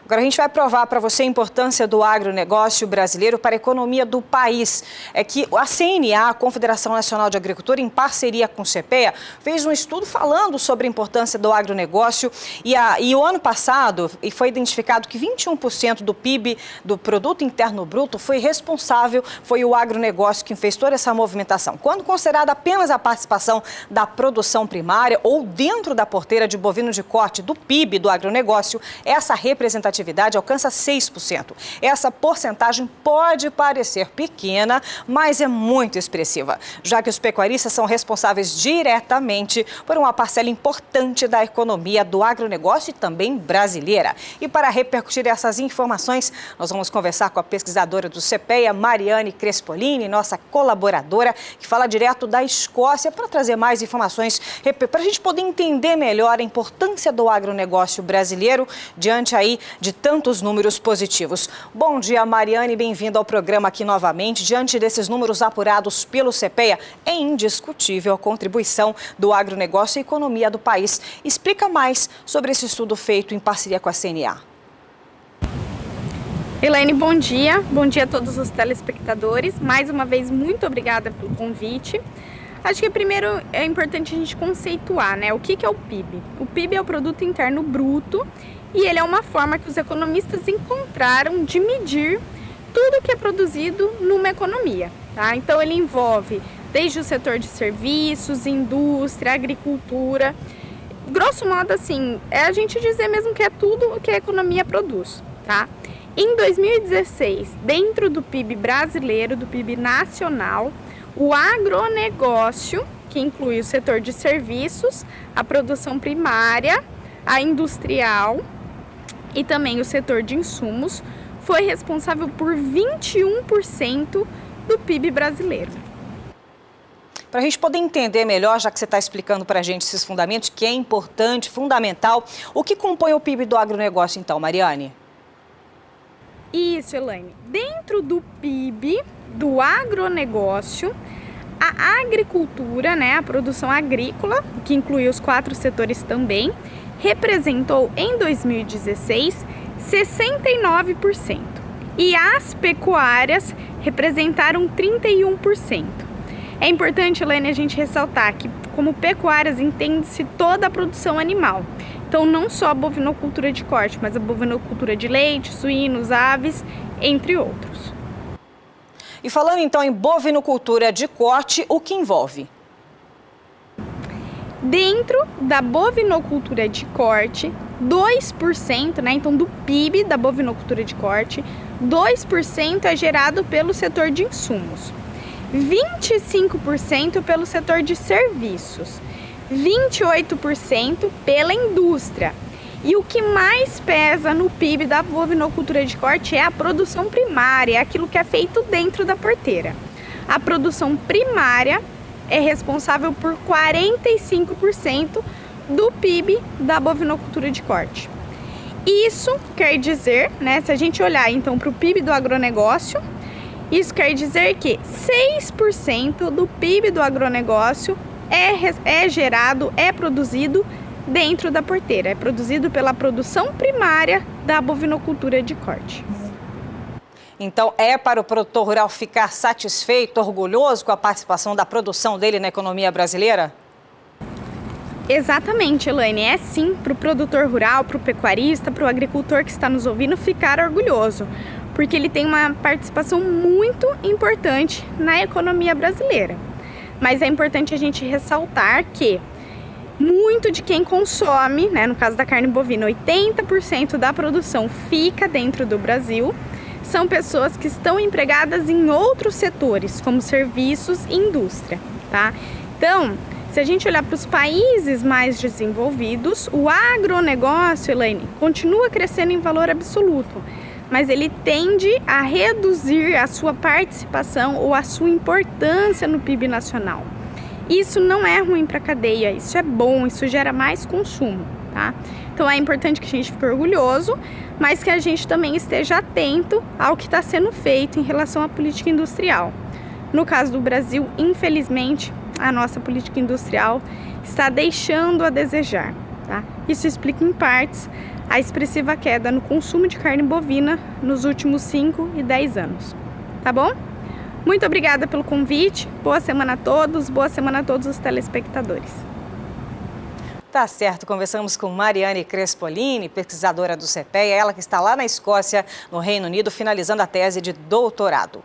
Agora a gente vai provar para você a importância do agronegócio brasileiro para a economia do país. É que a CNA, a Confederação Nacional de Agricultura, em parceria com o CPEA, fez um estudo falando sobre a importância do agronegócio e o ano passado foi identificado que 21% do PIB, do Produto Interno Bruto, foi o agronegócio que fez toda essa movimentação. Quando considerada apenas a participação da produção primária ou dentro da porteira de bovino de corte do PIB do agronegócio, essa representatividade alcança 6%. Essa porcentagem pode parecer pequena, mas é muito expressiva, já que os pecuaristas são responsáveis diretamente por uma parcela importante da economia do agronegócio e também brasileira. E para repercutir essas informações, nós vamos conversar com a pesquisadora do CPEA, Mariane Crespolini, nossa colaboradora, que fala direto da Escócia, para trazer mais informações, para a gente poder entender melhor a importância do agronegócio brasileiro diante aí de tantos números positivos. Bom dia, Mariane, bem-vinda ao programa aqui novamente. Diante desses números apurados pelo CPEA, é indiscutível a contribuição do agronegócio à economia do país. Explica mais sobre esse estudo feito em parceria com a CNA. Elaine, bom dia a todos os telespectadores. Mais uma vez, muito obrigada pelo convite. Acho que primeiro é importante a gente conceituar, né? O que é o PIB? O PIB é o Produto Interno Bruto e ele é uma forma que os economistas encontraram de medir tudo que é produzido numa economia, tá? Então ele envolve desde o setor de serviços, indústria, agricultura. Grosso modo, assim, é a gente dizer mesmo que é tudo o que a economia produz, tá? Em 2016, dentro do PIB brasileiro, do PIB nacional, o agronegócio, que inclui o setor de serviços, a produção primária, a industrial e também o setor de insumos, foi responsável por 21% do PIB brasileiro. Para a gente poder entender melhor, já que você está explicando para a gente esses fundamentos, que é importante, fundamental, o que compõe o PIB do agronegócio então, Mariane? Isso, Elaine. Dentro do PIB do agronegócio, a agricultura, né, a produção agrícola, que inclui os 4 setores também, representou em 2016 69%. E as pecuárias representaram 31%. É importante, Elaine, a gente ressaltar que como pecuárias entende-se toda a produção animal. Então, não só a bovinocultura de corte, mas a bovinocultura de leite, suínos, aves, entre outros. E falando então em bovinocultura de corte, o que envolve? Dentro da bovinocultura de corte, 2%, né, então do PIB da bovinocultura de corte, 2% é gerado pelo setor de insumos, 25% pelo setor de serviços, 28% pela indústria. E o que mais pesa no PIB da bovinocultura de corte é a produção primária, é aquilo que é feito dentro da porteira. A produção primária é responsável por 45% do PIB da bovinocultura de corte. Isso quer dizer, né, se a gente olhar então para o PIB do agronegócio, isso quer dizer que 6% do PIB do agronegócio é gerado, é produzido dentro da porteira, é produzido pela produção primária da bovinocultura de corte. Então, é para o produtor rural ficar satisfeito, orgulhoso com a participação da produção dele na economia brasileira? Exatamente, Elaine. É sim para o produtor rural, para o pecuarista, para o agricultor que está nos ouvindo ficar orgulhoso, porque ele tem uma participação muito importante na economia brasileira. Mas é importante a gente ressaltar que muito de quem consome, né, no caso da carne bovina, 80% da produção fica dentro do Brasil, são pessoas que estão empregadas em outros setores, como serviços e indústria, tá? Então, se a gente olhar para os países mais desenvolvidos, o agronegócio, Elaine, continua crescendo em valor absoluto, mas ele tende a reduzir a sua participação ou a sua importância no PIB nacional. Isso não é ruim para a cadeia, isso é bom, isso gera mais consumo, tá? Então é importante que a gente fique orgulhoso, mas que a gente também esteja atento ao que está sendo feito em relação à política industrial. No caso do Brasil, infelizmente, a nossa política industrial está deixando a desejar, tá? Isso explica em partes a expressiva queda no consumo de carne bovina nos últimos 5 e 10 anos. Tá bom? Muito obrigada pelo convite, boa semana a todos os telespectadores. Tá certo, conversamos com Mariane Crespolini, pesquisadora do CPEA, ela que está lá na Escócia, no Reino Unido, finalizando a tese de doutorado.